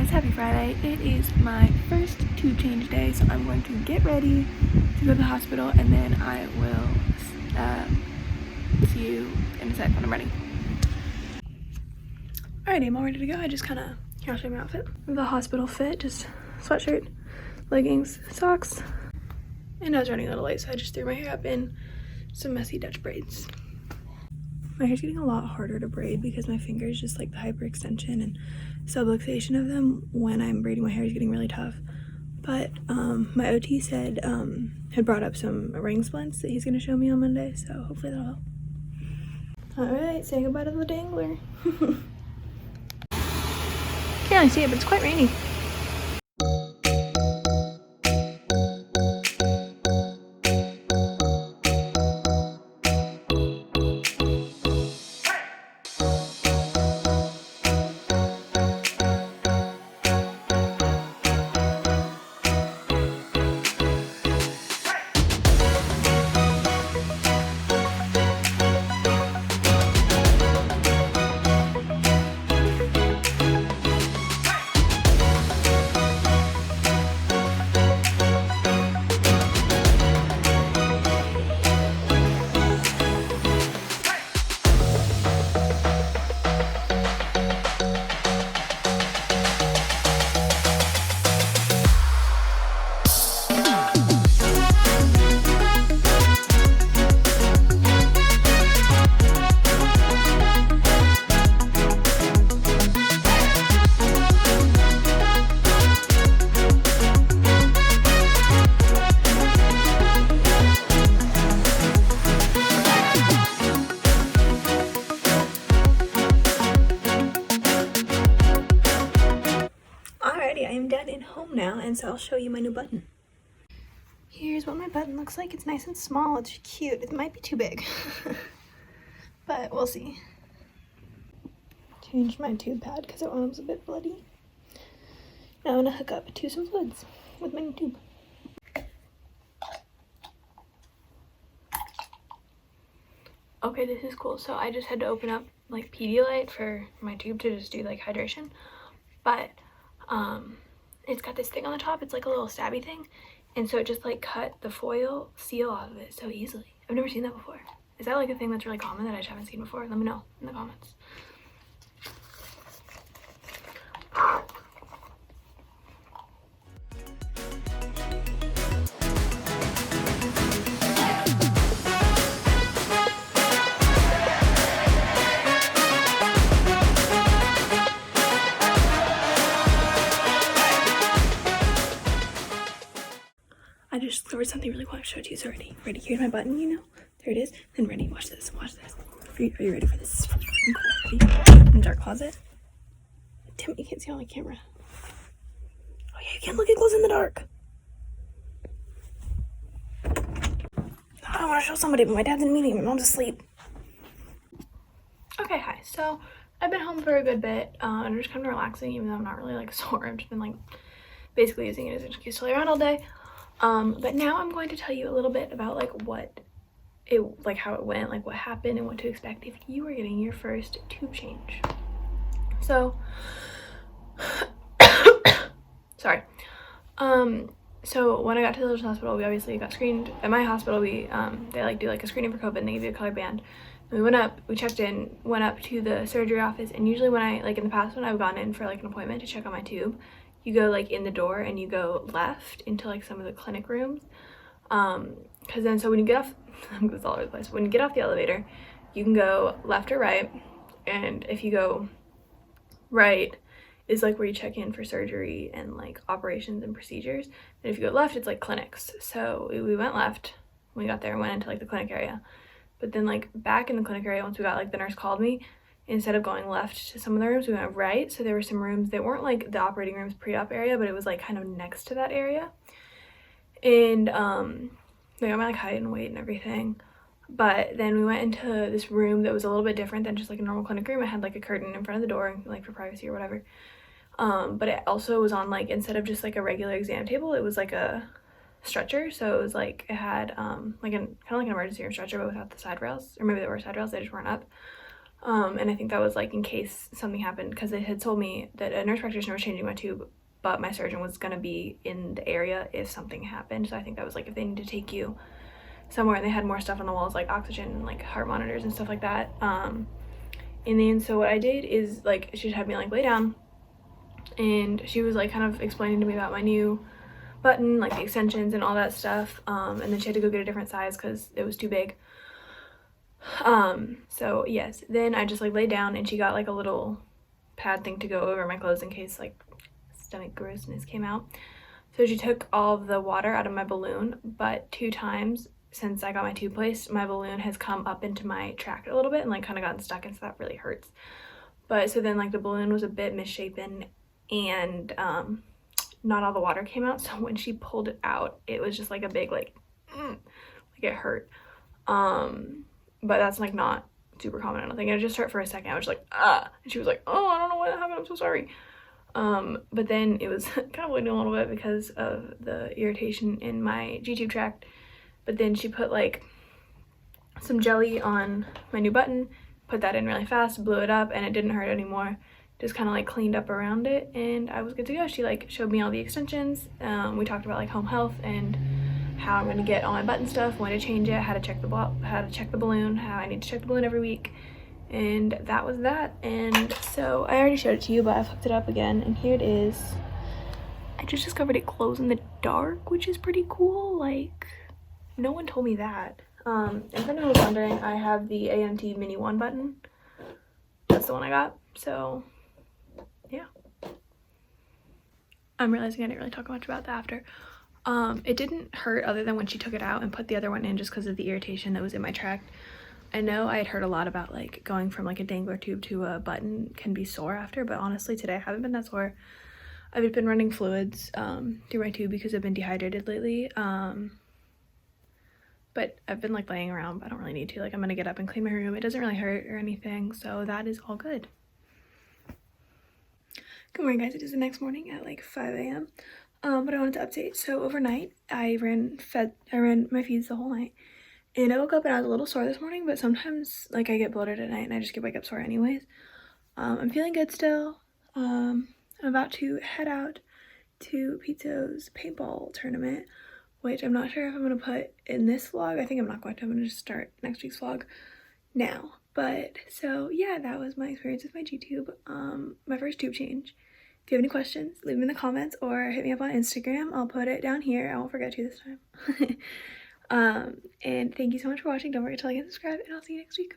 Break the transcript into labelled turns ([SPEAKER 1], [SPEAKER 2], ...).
[SPEAKER 1] guys, happy Friday. It is my first tube change day, so I'm going to get ready to go to the hospital, and then I will see you in a sec when I'm ready. Alrighty, I'm all ready to go. Here, I'll show you my outfit. The hospital fit, just sweatshirt, leggings, socks, and I was running a little late, so I just threw my hair up in some messy Dutch braids. My hair's getting a lot harder to braid because my fingers, just like the hyperextension and subluxation of them when I'm braiding my hair, is getting really tough. But my OT said had brought up some ring splints that he's gonna show me on Monday, so hopefully that'll help. All right, say goodbye to the dangler. Can't really see it, but it's quite rainy. Alrighty, I am done and home now, and so I'll show you my new button. Here's what my button looks like. It's nice and small. It's cute. It might be too big, but we'll see. Changed my tube pad because it was a bit bloody. Now I'm gonna hook up to some fluids with my new tube. Okay, this is cool. So I just had to open up like Pedialyte for my tube to just do like hydration, but it's got this thing on the top. It's like a little stabby thing, and so it just like cut the foil seal off of it so easily. I've never seen that before. Is that like a thing that's really common that I just haven't seen before? Let me know in the comments. I just discovered something really cool. I showed you. So ready? Here's my button, you know? There it is. Then ready, watch this. Are you ready for this? Cool. Ready? In the dark closet. Damn it, you can't see on my camera. Oh yeah, you can't look it close in the dark. I want to show somebody, but my dad's in a meeting. My mom's asleep. Okay, hi. So I've been home for a good bit. I'm just kind of relaxing, even though I'm not really like sore. I've just been like basically using it as an excuse to lay around all day. But now I'm going to tell you a little bit about like how it went, like what happened and what to expect if you are getting your first tube change. So sorry. So when I got to the children's hospital, we obviously got screened. At my hospital, they like do like a screening for COVID, and they give you a color band. And we checked in, went up to the surgery office, and usually when I, like in the past when I've gone in for like an appointment to check on my tube, you go like in the door and you go left into like some of the clinic rooms. Cause then, so when you get off, it's all over the place. When you get off the elevator, you can go left or right. And if you go right is like where you check in for surgery and like operations and procedures. And if you go left, it's like clinics. So we went left when we got there and went into like the clinic area. But then like back in the clinic area, once we got, like the nurse called me, instead of going left to some of the rooms, we went right. So there were some rooms that weren't like the operating rooms pre-op area, but it was like kind of next to that area. And they got my like height and weight and everything. But then we went into this room that was a little bit different than just like a normal clinic room. It had like a curtain in front of the door, like for privacy or whatever. But it also was on like, instead of just like a regular exam table, it was like a stretcher. So it was like, it had like kind of like an emergency room stretcher, but without the side rails, or maybe there were side rails, they just weren't up. And I think that was like in case something happened, because they had told me that a nurse practitioner was changing my tube, but my surgeon was going to be in the area if something happened. So I think that was like if they need to take you somewhere and they had more stuff on the walls like oxygen and like heart monitors and stuff like that. And then so what I did is like she had me like lay down, and she was like kind of explaining to me about my new button, like the extensions and all that stuff. And then she had to go get a different size because it was too big. So yes, then I just like laid down, and she got like a little pad thing to go over my clothes in case like stomach grossness came out. So she took all of the water out of my balloon, but 2 times since I got my tube placed, my balloon has come up into my tract a little bit and like kind of gotten stuck, and so that really hurts. But so then like the balloon was a bit misshapen, and not all the water came out, so when she pulled it out, it was just like a big like it hurt. But that's like not super common, I don't think. It just hurt for a second. I was like, and she was like, oh, I don't know what happened, I'm so sorry. But then it was kind of bleeding a little bit because of the irritation in my G-tube tract. But then she put like some jelly on my new button, put that in really fast, blew it up, and it didn't hurt anymore. Just kind of like cleaned up around it, and I was good to go. She like showed me all the extensions. We talked about like home health and how I'm going to get all my button stuff, when to change it, how to check the balloon, how I need to check the balloon every week. And that was that. And so I already showed it to you, but I've hooked it up again, and here it is. I just discovered it glows in the dark, which is pretty cool. Like, no one told me that. If anyone was wondering, I have the AMT Mini 1 button. That's the one I got. So yeah, I'm realizing I didn't really talk much about that after. It didn't hurt other than when she took it out and put the other one in, just because of the irritation that was in my tract. I know I had heard a lot about like going from like a dangler tube to a button can be sore after, but honestly today I haven't been that sore. I've been running fluids through my tube because I've been dehydrated lately. But I've been like laying around, but I don't really need to. Like, I'm gonna get up and clean my room. It doesn't really hurt or anything, so that is all good. Good morning, guys. It is the next morning at like 5 a.m. But I wanted to update. So overnight, I ran my feeds the whole night, and I woke up and I was a little sore this morning. But sometimes, like, I get bloated at night, and I just wake up sore anyways. I'm feeling good still. I'm about to head out to Pizzo's paintball tournament, which I'm not sure if I'm gonna put in this vlog. I think I'm not going to. I'm gonna just start next week's vlog now. But so yeah, that was my experience with my G-tube, my first tube change. If you have any questions, leave them in the comments or hit me up on Instagram. I'll put it down here. I won't forget to this time. And thank you so much for watching. Don't forget to like and subscribe, and I'll see you next week.